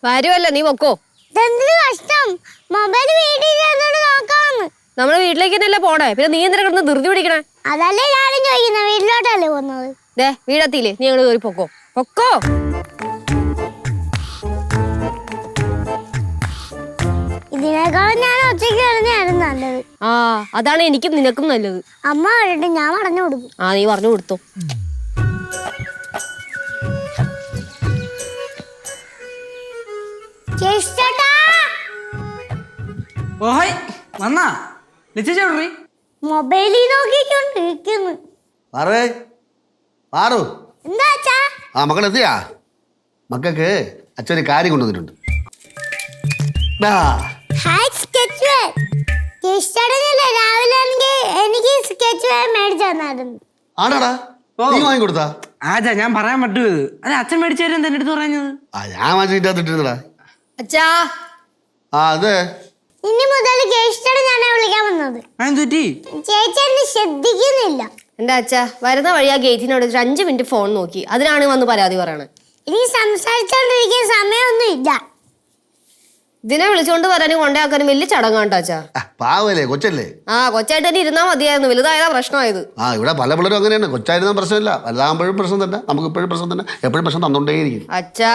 വരുമല്ലോ, നീ പൊക്കോ. കഷ്ടം, മൊബൈൽ നമ്മള് വീട്ടിലേക്ക് തന്നെയല്ലേ പോണേ, പിന്നെ നീ എന്തിനാ കിടന്ന് ധൃതി പിടിക്കണേ? അതല്ലേ ഞാനും ചോദിക്കുന്ന, വീട്ടിലോട്ടല്ലേ പോകുന്നത്. വീടെത്തിയില്ലേ, നീ അങ്ങോട്ട് കയറി പൊക്കോ. പൊക്കോ. ഇതിനേക്കാളും ഞാൻ ഒറ്റയ്ക്ക് കിടന്നായിരുന്നു നല്ലത്. അതാണ് എനിക്കും നിനക്കും നല്ലത്. അമ്മ വരട്ടെ, ഞാൻ പറഞ്ഞു കൊടുക്കും. നീ പറഞ്ഞു കൊടുത്തോ. മൊബൈലിൽ നോക്കിക്കൊണ്ടിരിക്കുന്നു. മക്കളെത്തിയാ? മക്കൾക്ക് അച്ഛന് കാര്യം കൊണ്ടുവന്നിട്ടുണ്ട്. ഞാൻ പറയാൻ പറ്റുമോ? അത് അച്ഛൻ മേടിച്ചു തരാൻ എന്റെ അടുത്ത് പറഞ്ഞത്. ഞാൻ വാങ്ങിച്ചിട്ടാ. അച്ഛാ, അതെ, ഇനി മുതൽ ഞാനാ വിളിക്കാൻ വന്നത്. ചേച്ചി എന്നെ ശ്രദ്ധിക്കുന്നില്ല. എന്റെ അച്ഛാ, വരുന്ന വഴി ആ ഗേറ്റിനോട് 5 മിനിറ്റ് ഫോൺ നോക്കി, അതിനാണ് വന്ന് പരാതി പറയണേ. ഇനി സംസാരിച്ചോണ്ടിരിക്കാൻ സമയമൊന്നും ഇല്ല. ഇതിനെ വിളിച്ചോണ്ട് വരാനും കൊണ്ടാക്കാനും വലിയ ചടങ്ങാട്ടോ അച്ഛാ. പാവല്ലേ, കൊച്ചല്ലേ? കൊച്ചായിട്ട് തന്നെ ഇരുന്നാ മതിയായിരുന്നു, വലുതായതാ പ്രശ്നമായത്. ഇവിടെ പല പിള്ളേരും അങ്ങനെയാണ്. കൊച്ചായിരുന്ന പ്രശ്നമില്ല, വലുതാകുമ്പോഴും പ്രശ്നം തന്നെ, നമുക്ക് ഇപ്പോഴും പ്രശ്നം തന്നെ, എപ്പോഴും പ്രശ്നം തന്നോണ്ടേയിരിക്കും. അച്ഛാ,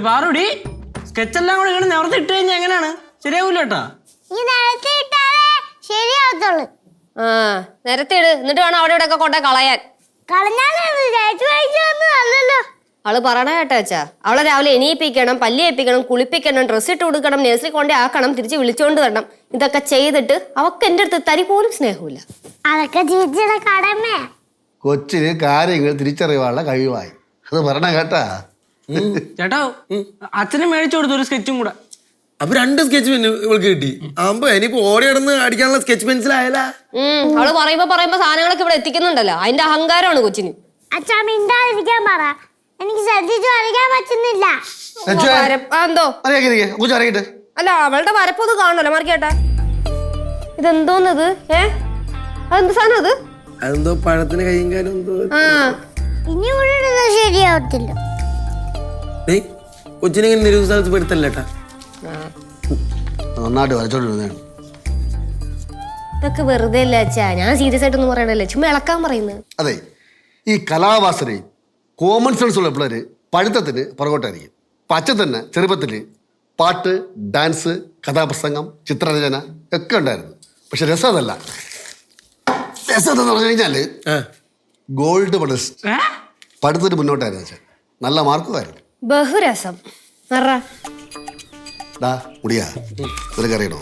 പാറുടി, സ്കെച്ചെല്ലാം കൂടെ ഇങ്ങനെ നിവർത്തി ഇട്ട് കഴിഞ്ഞാൽ എങ്ങനെയാണ്? ശരിയാവൂല കേട്ടാ. ശരിയാവത്തുള്ളു. നേരത്തെ ഇട്, എന്നിട്ട് വേണം അവിടെ ഇവിടെ ഒക്കെ കൊണ്ടേ കളയാൻ. അവള് പറയണ കേട്ടാ അച്ഛാ. അവളെ രാവിലെ എണീപ്പിക്കണം, പല്ലി ഏൽപ്പിക്കണം, കുളിപ്പിക്കണം, ഡ്രസ്സ് ഇട്ട് കൊടുക്കണം, നേഴ്സറി കൊണ്ടേ ആക്കണം, തിരിച്ച് വിളിച്ചോണ്ട് വരണം. ഇതൊക്കെ ചെയ്തിട്ട് അവക്ക് എന്റെ അടുത്ത് തരി പോലും സ്നേഹമില്ല. അതൊക്കെ ചേച്ചിയുടെ കടമേ. കൊച്ചിന് കാര്യങ്ങൾ തിരിച്ചറിയാനുള്ള കഴിവായി, അത് പറഞ്ഞ കേട്ടാ. ചേട്ടാ, അച്ഛനും മേടിച്ചു കൊടുത്തു ഒരു സ്കെച്ചും കൂടെ. അപ്പൊ 2 സ്കെച്ച് പെൻ ഇവൾക്ക് കിട്ടി. ആകുമ്പോ ഇനിയിപ്പോ ഓടി കിടന്ന് അടിക്കാനുള്ള സ്കെച്ച് പെൻസിലായാല. അവള് പറയുമ്പോ സാധനങ്ങളൊക്കെ ഇവിടെ എത്തിക്കുന്നുണ്ടല്ലോ, അതിന്റെ അഹങ്കാരമാണ് കൊച്ചിന്. അച്ഛാ, മിണ്ടാതിരിക്കാൻ പറ, എനിക്ക് ശ്രദ്ധിച്ചു വരയ്ക്കാൻ പറ്റുന്നില്ല. എന്തോ അല്ല, അവളുടെ വരപ്പൊന്ന് കാണണല്ലോ മാറിക്കേട്ടാ. ഇതെന്തോന്നത്? അതെന്ത് സാധനം അത്? അതെന്തോ പഴത്തിന് കയ്യും കാലും എന്തോ. ഇനി ഇവിടെ ശരിയാവത്തില്ല. കൊച്ചിനെ ഇങ്ങനെ നിരുത്സാഹത്ത് പെടുത്തല്ലേട്ടാ. നന്നായിട്ട് വരച്ചോണ്ടിരുന്നതാണ്. ഇതൊക്കെ വെറുതെ അല്ല അച്ഛാ, ഞാൻ സീരിയസ് ആയിട്ടൊന്നും പറയണല്ലേ, ചുമ്മാ ഇളക്കാൻ പറയുന്നത്. അതെ, ഈ കലാവാസനയും കോമൺ സെൻസ് ഉള്ള പിള്ളേര് പഠിത്തത്തിന് പുറകോട്ടായിരിക്കും. അച്ഛൻ തന്നെ ചെറുപ്പത്തിൽ പാട്ട്, ഡാൻസ്, കഥാപ്രസംഗം, ചിത്രരചന ഒക്കെ ഉണ്ടായിരുന്നു. പക്ഷെ രസം അതല്ല. രസം എന്ന് പറഞ്ഞു കഴിഞ്ഞാൽ ഗോൾഡ് മെഡലിസ്റ്റ്, പഠിത്തത്തിന് മുന്നോട്ടായിരുന്നു അച്ഛൻ, നല്ല മാർക്കുമായിരുന്നു. ബഹുരസം. മുടിയാ, നിനക്കറിയണോ,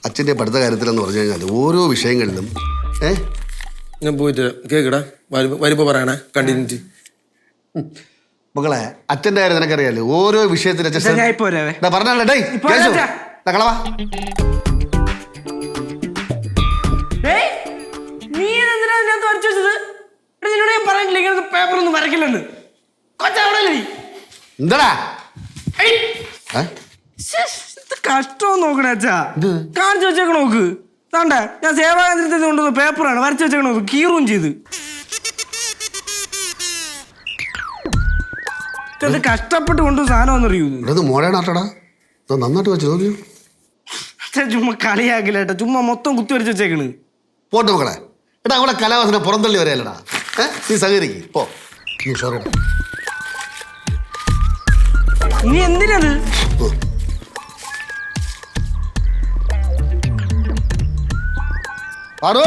അച്ഛൻ്റെ പഠിത്ത കാര്യത്തിലെന്ന് പറഞ്ഞു കഴിഞ്ഞാൽ ഓരോ വിഷയങ്ങളിലും ഞാൻ പോയിട്ട് കേക്കടാ വരുമ്പോ പറയണേ കണ്ടിന്യൂറ്റി. മക്കളെ, അച്ഛൻ്റെ കാര്യം നിനക്കറിയാലോ, ഓരോ വിഷയത്തിൽ പറഞ്ഞാലേ കളവാ. പേപ്പറൊന്നും വരക്കില്ലെന്ന് എന്താടാ കഷ്ടം നോക്കണേ അച്ഛാ. കാണിച്ചു വെച്ചേക്കണ നോക്ക്. താണ്ടേ, ഞാൻ സേവാകേന്ദ്രത്തിൽ കൊണ്ടുവന്ന പേപ്പറാണ് വരച്ചു വെച്ചേക്കണ നോക്ക്, കീറും ചെയ്ത്. കഷ്ടപ്പെട്ട് കൊണ്ടു സാധനം നന്നായിട്ട് വെച്ചു. ചുമ്മാ കളിയാക്കില്ലേട്ടാ, ചുമ്മാ മൊത്തം കുത്തി വരച്ചു വെച്ചേക്കണ്. പോട്ടെ മക്കളെ, എടാ അവിടെ കലാവാസന പുറന്തള്ളി വരെയല്ലടാ. നീ സഹകരിക്ക് പോ. നീ എന്തിനത്? പാടോ